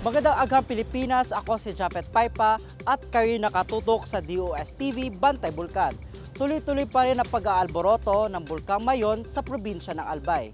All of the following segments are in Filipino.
Magandang aghang Pilipinas, ako si Japet Paipa at kayo nakatutok sa DOS-TV Bantay Bulkan. Tuloy-tuloy pa rin ang pag-aalboroto ng Bulkang Mayon sa probinsya ng Albay.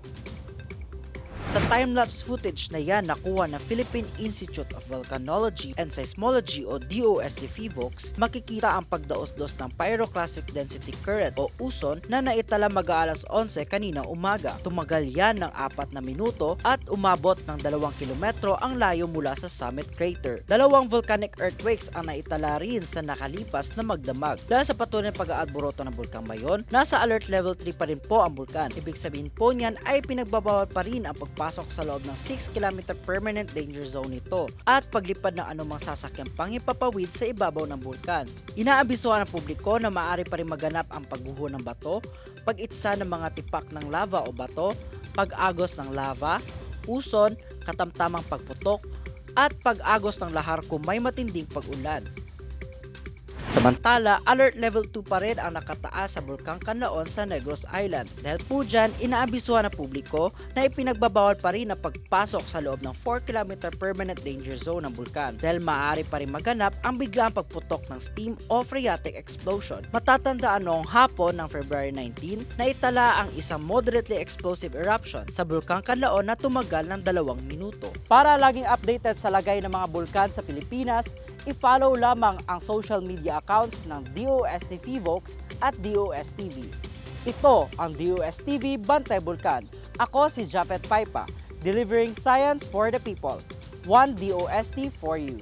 Sa time-lapse footage na yan nakuha ng Philippine Institute of Volcanology and Seismology o DOST PHIVOLCS, makikita ang pagdaos-dos ng pyroclastic density current o uson na naitala mag-aalas 11 kanina umaga. Tumagal yan ng 4 na minuto at umabot ng 2 kilometro ang layo mula sa summit crater. Dalawang volcanic earthquakes ang naitala rin sa nakalipas na magdamag. Dahil sa patuloy na pag-aalboroto ng Bulkang Mayon, nasa alert level 3 pa rin po ang bulkan. Ibig sabihin po niyan ay pinagbabawal pa rin ang pasok sa loob ng 6 km permanent danger zone nito at paglipad ng anumang sasakyang panghipapawid sa ibabaw ng bulkan. Inaabisuhan ng publiko na maaari pa rin maganap ang pagguho ng bato, pag-itsa ng mga tipak ng lava o bato, pag-agos ng lava, uson, katamtamang pagputok, at pag-agos ng lahar kung may matinding pag-ulan. Samantala, alert level 2 pa rin ang nakataas sa Bulkang Canlaon sa Negros Island. Dahil po dyan, inaabisuhan ng publiko na ipinagbabawal pa rin ang pagpasok sa loob ng 4 km permanent danger zone ng bulkan dahil maaari pa rin maganap ang biglang pagputok ng steam o phreatic explosion. Matatandaan noong hapon ng February 19 na itala ang isang moderately explosive eruption sa Bulkang Canlaon na tumagal ng 2 minuto. Para laging updated sa lagay ng mga bulkan sa Pilipinas, i-follow lamang ang social media accounts ng DOST PHIVOLCS at DOS-TV. Ito ang DOS-TV Bantay Bulkan. Ako si Japet Paipa, delivering science for the people. One DOST for you.